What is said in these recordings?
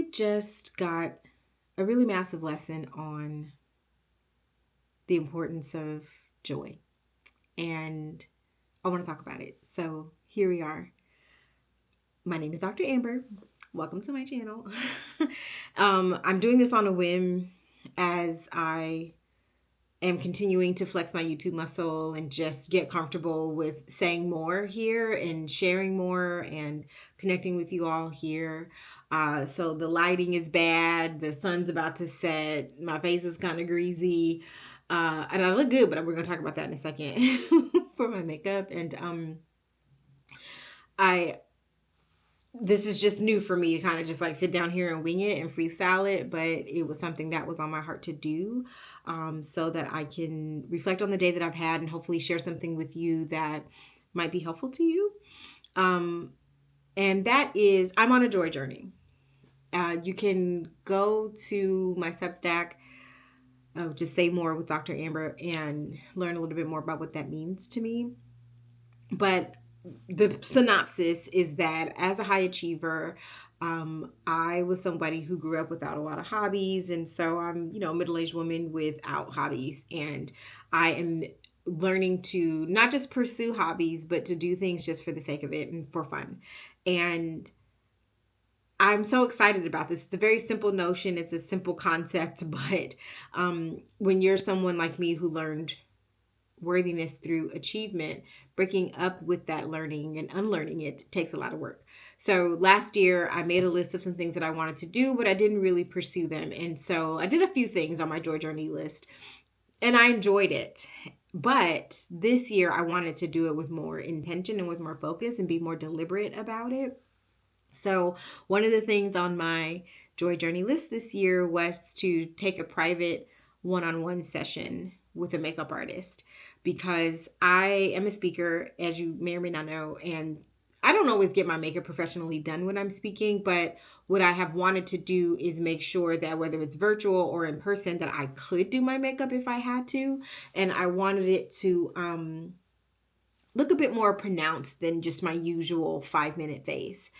I just got a really massive lesson on the importance of joy, and I want to talk about it. So here we are. My name is Dr. Amber. Welcome to my channel. I'm doing this on a whim as I am continuing to flex my YouTube muscle and just get comfortable with saying more here and sharing more and connecting with you all here. So the lighting is bad. The sun's about to set. My face is kind of greasy. And I look good, but we're going to talk about that in a second for my makeup. And I this is just new for me to kind of just like sit down here and wing it and freestyle it, but it was something that was on my heart to do, so that I can reflect on the day that I've had and hopefully share something with you that might be helpful to you. And that is, I'm on a joy journey. You can go to my Substack, just say more with Dr. Amber, and learn a little bit more about what that means to me. But the synopsis is that as a high achiever, I was somebody who grew up without a lot of hobbies. And so I'm, a middle-aged woman without hobbies. And I am learning to not just pursue hobbies, but to do things just for the sake of it and for fun. And I'm so excited about this. It's a very simple notion. It's a simple concept, but when you're someone like me who learned worthiness through achievement, breaking up with that learning and unlearning it takes a lot of work. So last year I made a list of some things that I wanted to do, but I didn't really pursue them. And so I did a few things on my joy journey list and I enjoyed it. But this year I wanted to do it with more intention and with more focus and be more deliberate about it. So one of the things on my joy journey list this year was to take a private one-on-one session with a makeup artist, because I am a speaker, as you may or may not know, and I don't always get my makeup professionally done when I'm speaking, but what I have wanted to do is make sure that whether it's virtual or in person, that I could do my makeup if I had to. And I wanted it to look a bit more pronounced than just my usual 5-minute face.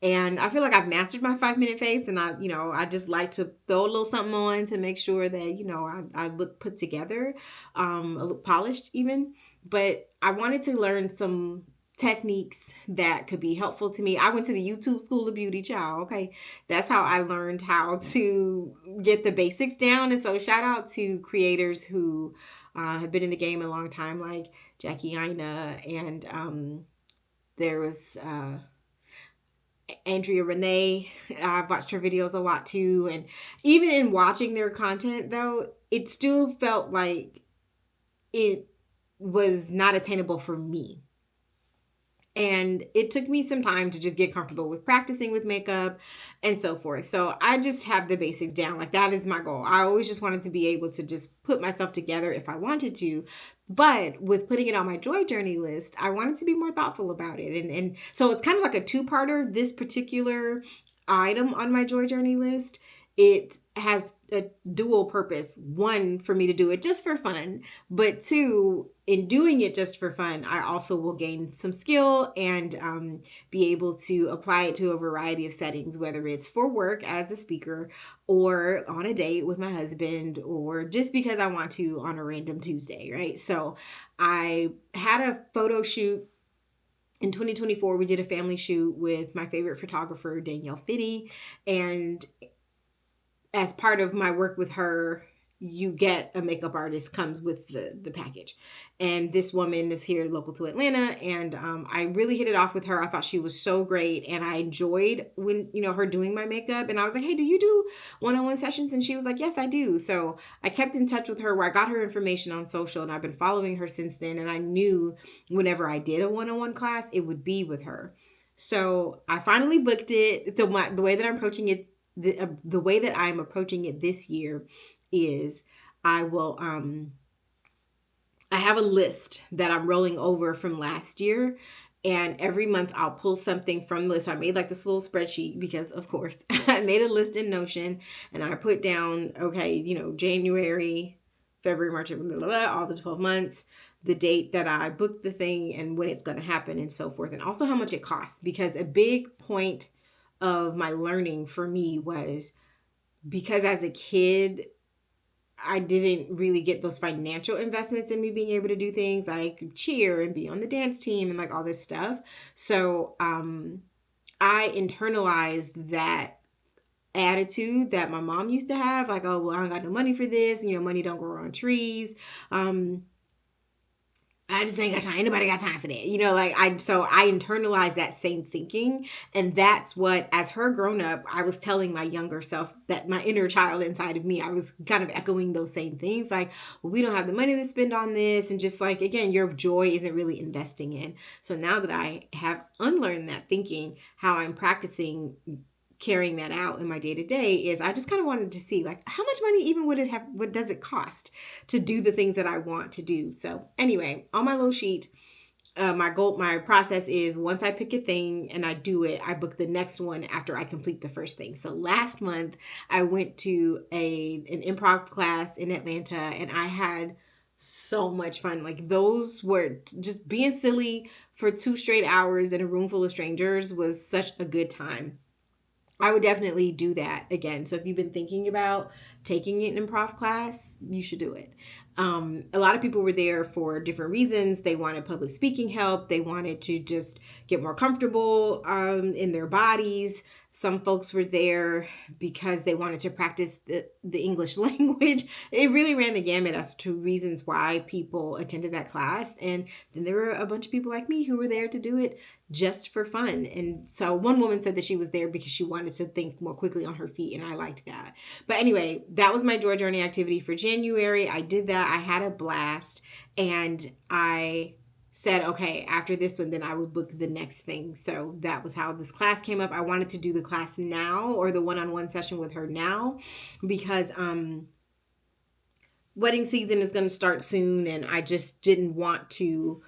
And I feel like I've mastered my 5-minute face, and I just like to throw a little something on to make sure that, I look put together, a little polished even. But I wanted to learn some techniques that could be helpful to me. I went to the YouTube School of Beauty, child. Okay. That's how I learned how to get the basics down. And so shout out to creators who have been in the game a long time, like Jackie Aina, and there was Andrea Renee. I've watched her videos a lot too. And even in watching their content, though, it still felt like it was not attainable for me. And it took me some time to just get comfortable with practicing with makeup and so forth. So I just have the basics down. Like, that is my goal. I always just wanted to be able to just put myself together if I wanted to. But with putting it on my joy journey list, I wanted to be more thoughtful about it. And so it's kind of like a two-parter. This particular item on my joy journey list, it has a dual purpose. One, for me to do it just for fun, but two, in doing it just for fun, I also will gain some skill and be able to apply it to a variety of settings, whether it's for work as a speaker or on a date with my husband, or just because I want to on a random Tuesday, right? So I had a photo shoot in 2024. We did a family shoot with my favorite photographer, Danielle Finney, and as part of my work with her, you get a makeup artist comes with the package. And this woman is here local to Atlanta. And I really hit it off with her. I thought she was so great. And I enjoyed her doing my makeup. And I was like, hey, do you do one-on-one sessions? And she was like, yes, I do. So I kept in touch with her, where I got her information on social, and I've been following her since then. And I knew whenever I did a one-on-one class, it would be with her. So I finally booked it. So the way that I'm approaching it, the way that I'm approaching it this year is I have a list that I'm rolling over from last year, and every month I'll pull something from the list. I made like this little spreadsheet because, of course, I made a list in Notion, and I put down, okay, January, February, March, blah, blah, blah, all the 12 months, the date that I booked the thing and when it's going to happen and so forth, and also how much it costs, because a big point of my learning for me was because as a kid, I didn't really get those financial investments in me being able to do things like cheer and be on the dance team and like all this stuff. So I internalized that attitude that my mom used to have, like, oh, well, I don't got no money for this, money don't grow on trees. I just ain't got time. Ain't nobody got time for that. So I internalized that same thinking. And that's what, as her grown up, I was telling my younger self, that my inner child inside of me, I was kind of echoing those same things. Like, well, we don't have the money to spend on this. And just like, again, your joy isn't really investing in. So now that I have unlearned that thinking, how I'm practicing carrying that out in my day to day is I just kind of wanted to see like how much money even what does it cost to do the things that I want to do. So anyway, on my little sheet, my process is once I pick a thing and I do it, I book the next one after I complete the first thing. So last month I went to an improv class in Atlanta and I had so much fun. Like those were just being silly for 2 straight hours in a room full of strangers was such a good time. I would definitely do that again. So if you've been thinking about taking an improv class, you should do it. A lot of people were there for different reasons. They wanted public speaking help. They wanted to just get more comfortable in their bodies. Some folks were there because they wanted to practice the English language. It really ran the gamut as to reasons why people attended that class. And then there were a bunch of people like me who were there to do it just for fun. And so one woman said that she was there because she wanted to think more quickly on her feet, and I liked that. But anyway, that was my Joy Journey activity for January. I did that. I had a blast, and I said, okay, after this one, then I would book the next thing. So that was how this class came up. I wanted to do the class now, or the one-on-one session with her now, because wedding season is going to start soon, and I just didn't want to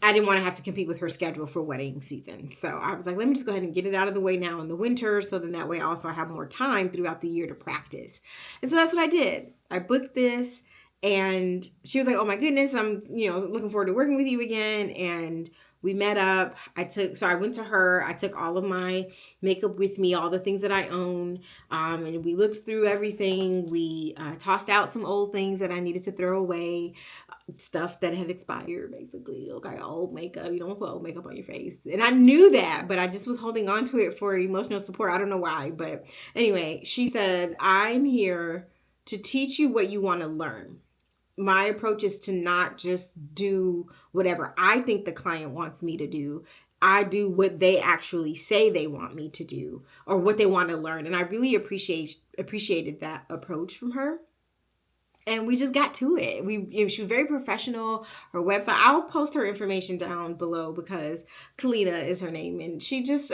I didn't want to have to compete with her schedule for wedding season. So I was like, let me just go ahead and get it out of the way now in the winter. So then that way also I have more time throughout the year to practice. And so that's what I did. I booked this and she was like, oh my goodness, I'm, looking forward to working with you again. And we met up. I went to her. I took all of my makeup with me, all the things that I own. And we looked through everything. We tossed out some old things that I needed to throw away. Stuff that had expired, basically. Okay, old makeup. You don't put old makeup on your face. And I knew that, but I just was holding on to it for emotional support. I don't know why. But anyway, she said, I'm here to teach you what you want to learn. My approach is to not just do whatever I think the client wants me to do. I do what they actually say they want me to do or what they want to learn. And I really appreciated that approach from her. And we just got to it. She was very professional. Her website, I'll post her information down below because Kalina is her name. And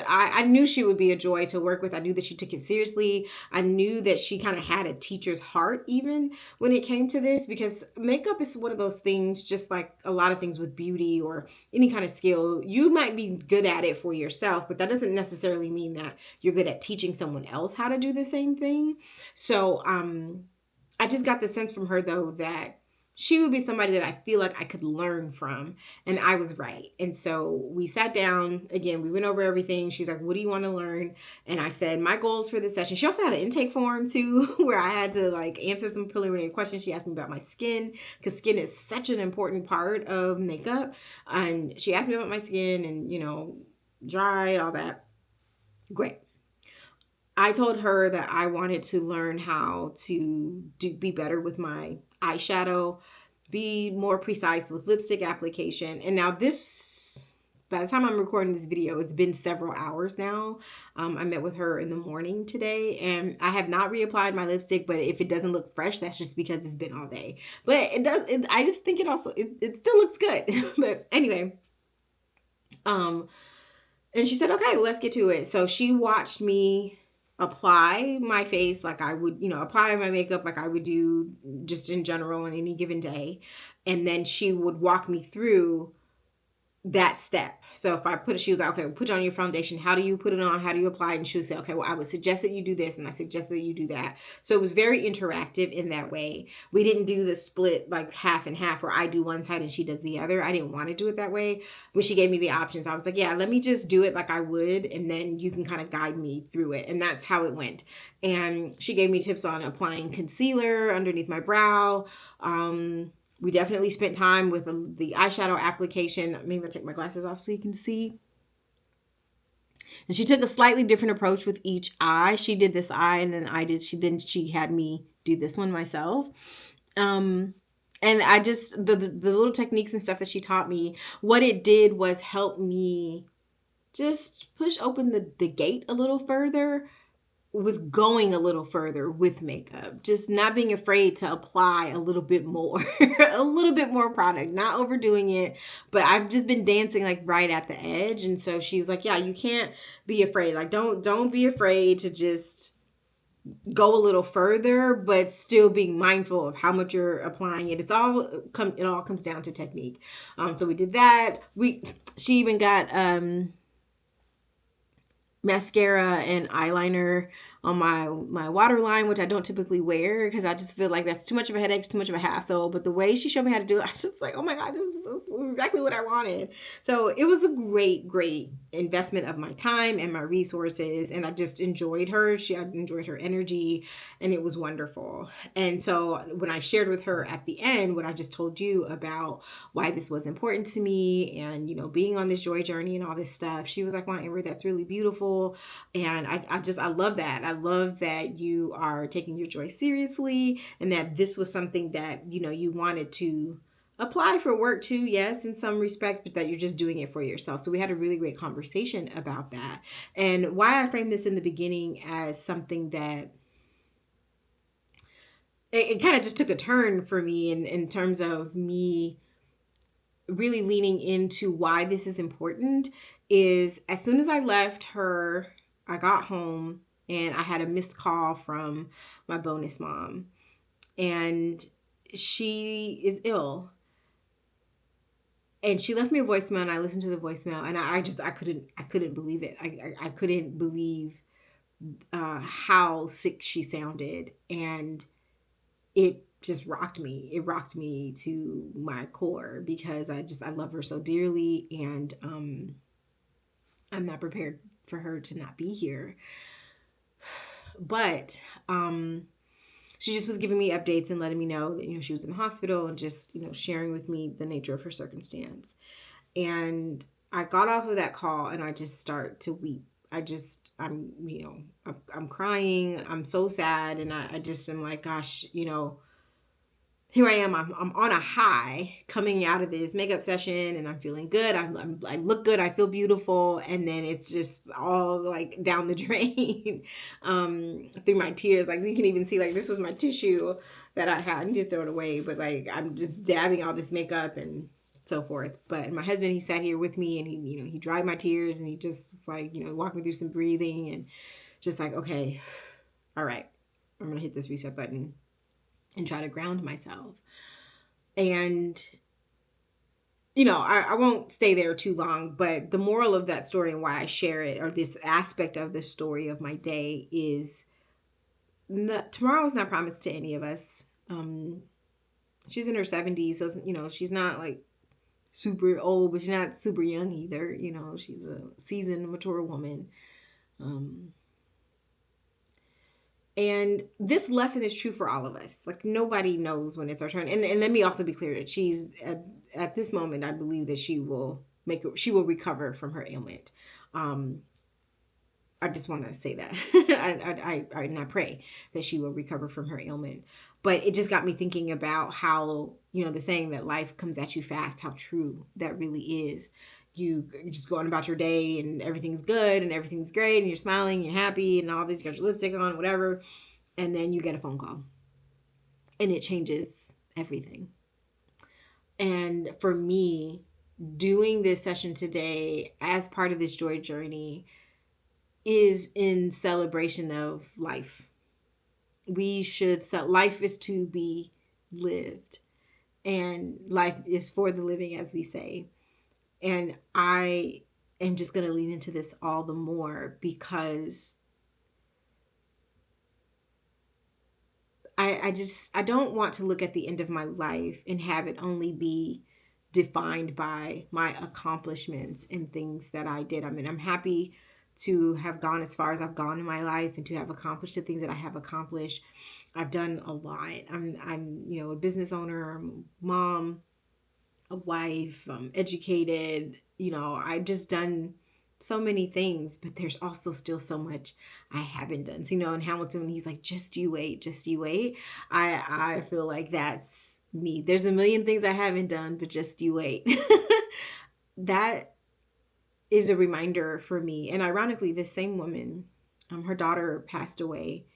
I knew she would be a joy to work with. I knew that she took it seriously. I knew that she kind of had a teacher's heart even when it came to this, because makeup is one of those things, just like a lot of things with beauty or any kind of skill. You might be good at it for yourself, but that doesn't necessarily mean that you're good at teaching someone else how to do the same thing. So, I just got the sense from her, though, that she would be somebody that I feel like I could learn from. And I was right. And so we sat down. Again, we went over everything. She's like, what do you want to learn? And I said, my goals for this session. She also had an intake form, too, where I had to answer some preliminary questions. She asked me about my skin, because skin is such an important part of makeup. And she asked me about my skin and, dry, all that. Great. I told her that I wanted to learn how to be better with my eyeshadow, be more precise with lipstick application. And now by the time I'm recording this video, it's been several hours now. I met with her in the morning today, and I have not reapplied my lipstick, but if it doesn't look fresh, that's just because it's been all day. But I just think it still looks good. But anyway, and she said, okay, well, let's get to it. So she watched me apply my face like I would, apply my makeup like I would do just in general on any given day. And then she would walk me through that step. So if I she was like, okay, put on your foundation. How do you put it on? How do you apply it? And she would say, okay, well, I would suggest that you do this, and I suggest that you do that. So it was very interactive in that way. We didn't do the split like half and half where I do one side and she does the other. I didn't want to do it that way. When she gave me the options, I was like, yeah, let me just do it like I would, and then you can kind of guide me through it. And that's how it went. And she gave me tips on applying concealer underneath my brow. We definitely spent time with the eyeshadow application. Maybe I'll take my glasses off so you can see. And she took a slightly different approach with each eye. She did this eye, and then she had me do this one myself. And I just the little techniques and stuff that she taught me, what it did was help me just push open the gate a little further with going a little further with makeup, just not being afraid to apply a little bit more, a little bit more product, not overdoing it. But I've just been dancing like right at the edge. And so she was like, yeah, you can't be afraid. Like, don't be afraid to just go a little further, but still being mindful of how much you're applying it. It all comes down to technique. So we did that. She even got, mascara and eyeliner on my waterline, which I don't typically wear because I just feel like that's too much of a headache, too much of a hassle. But the way she showed me how to do it, I just like, oh my God, this is exactly what I wanted. So it was a great investment of my time and my resources. And I just enjoyed her. I enjoyed her energy, and it was wonderful. And so when I shared with her at the end what I just told you about why this was important to me and, being on this joy journey and all this stuff, she was like, wow, Amber, that's really beautiful. And I love that. I love that you are taking your joy seriously, and that this was something that, you wanted to apply for work too, yes, in some respect, but that you're just doing it for yourself. So we had a really great conversation about that. And why I framed this in the beginning as something that it kind of just took a turn for me in terms of me really leaning into why this is important is as soon as I left her, I got home and I had a missed call from my bonus mom, and she is ill. And she left me a voicemail, and I listened to the voicemail, and I couldn't believe it. I couldn't believe how sick she sounded, and it just rocked me. It rocked me to my core because I love her so dearly, and I'm not prepared for her to not be here. But she just was giving me updates and letting me know that, she was in the hospital, and just, sharing with me the nature of her circumstance. And I got off of that call and I just start to weep. I'm crying. I'm so sad. And I just am like, gosh, here I am. I'm on a high coming out of this makeup session, and I'm feeling good. I look good. I feel beautiful, and then it's just all like down the drain through my tears. Like you can even see, like this was my tissue that I had. I need to throw it away, but like I'm just dabbing all this makeup and so forth. But my husband, he sat here with me, and he dried my tears, and he just was like, walked me through some breathing, and just like, okay, all right, I'm gonna hit this reset button and try to ground myself. And, I won't stay there too long, but the moral of that story and why I share it, or this aspect of the story of my day, is tomorrow is not promised to any of us. She's in her 70s, so, she's not like super old, but she's not super young either. She's a seasoned, mature woman. And this lesson is true for all of us. Like nobody knows when it's our turn. And let me also be clear that she's at this moment, I believe that she will recover from her ailment. I just want to say that. I pray that she will recover from her ailment. But it just got me thinking about how, the saying that life comes at you fast, how true that really is. You just going about your day and everything's good and everything's great and you're smiling, you're happy and all this, you got your lipstick on, whatever. And then you get a phone call and it changes everything. And for me, doing this session today as part of this joy journey is in celebration of life. Life is to be lived, and life is for the living, as we say. And I am just going to lean into this all the more because I don't want to look at the end of my life and have it only be defined by my accomplishments and things that I did. I mean, I'm happy to have gone as far as I've gone in my life and to have accomplished the things that I have accomplished. I've done a lot. I'm a business owner, I'm a mom, a wife, educated. I've just done so many things, but there's also still so much I haven't done. So, in Hamilton, he's like, just you wait, just you wait. I feel like that's me. There's a million things I haven't done, but just you wait. That is a reminder for me. And ironically, this same woman, her daughter passed away,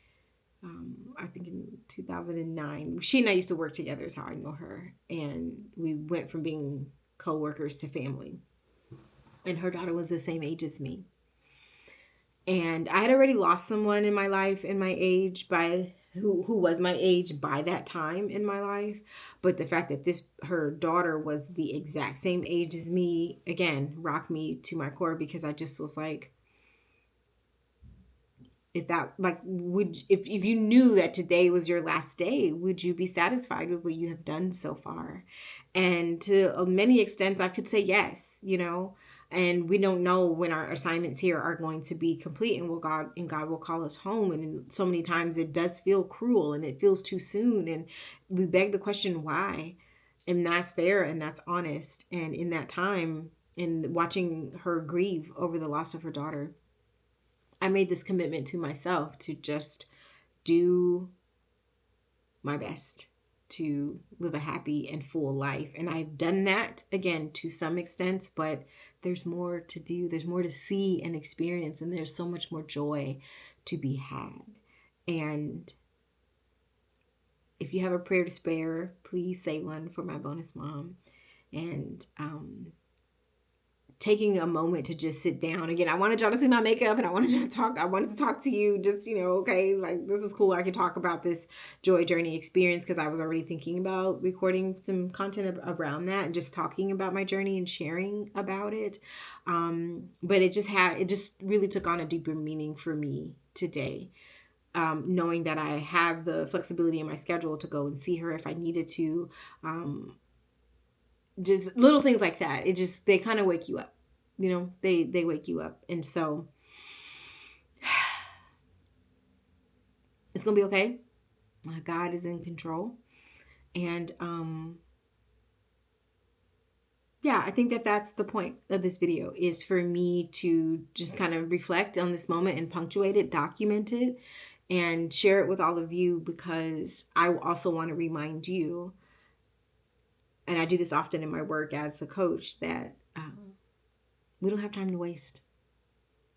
I think in 2009. She and I used to work together is how I know her. And we went from being co-workers to family. And her daughter was the same age as me. And I had already lost someone in my life in my age by who was my age by that time in my life. But the fact that her daughter was the exact same age as me, again, rocked me to my core, because I just was like, if you knew that today was your last day, would you be satisfied with what you have done so far? And to many extents, I could say yes, and we don't know when our assignments here are going to be complete, and God will call us home. And so many times it does feel cruel and it feels too soon. And we beg the question, why? And that's fair and that's honest. And in that time, in watching her grieve over the loss of her daughter, I made this commitment to myself to just do my best to live a happy and full life. And I've done that, again, to some extent, but there's more to do. There's more to see and experience, and there's so much more joy to be had. And if you have a prayer to spare, please say one for my bonus mom. And taking a moment to just sit down. Again, I wanted y'all to see my makeup, and I wanted to talk to you, just, okay, like, this is cool. I could talk about this joy journey experience because I was already thinking about recording some content around that and just talking about my journey and sharing about it. But it just really took on a deeper meaning for me today. Knowing that I have the flexibility in my schedule to go and see her if I needed to. Just little things like that. They kind of wake you up, they wake you up. And so it's going to be okay. God is in control. And, yeah, I think that's the point of this video, is for me to just kind of reflect on this moment and punctuate it, document it, and share it with all of you, because I also want to remind you, and I do this often in my work as a coach, that we don't have time to waste.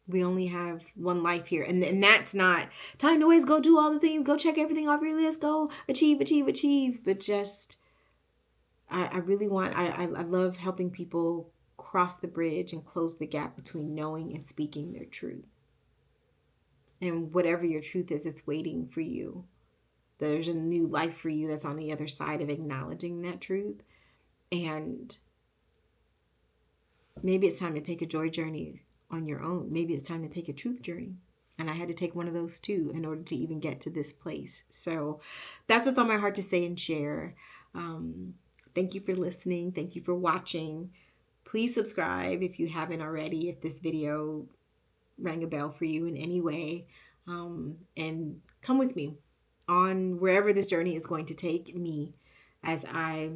We only have one life here. And that's not time to waste. Go do all the things. Go check everything off your list. Go achieve. But just, I really I love helping people cross the bridge and close the gap between knowing and speaking their truth. And whatever your truth is, it's waiting for you. There's a new life for you that's on the other side of acknowledging that truth. And maybe it's time to take a joy journey on your own. Maybe it's time to take a truth journey. And I had to take one of those too in order to even get to this place. So that's what's on my heart to say and share. Thank you for listening. Thank you for watching. Please subscribe if you haven't already, if this video rang a bell for you in any way. And come with me on wherever this journey is going to take me, as I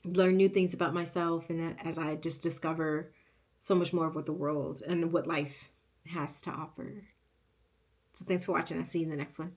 learn new things about myself, and as I just discover so much more of what the world and what life has to offer. So thanks for watching. I'll see you in the next one.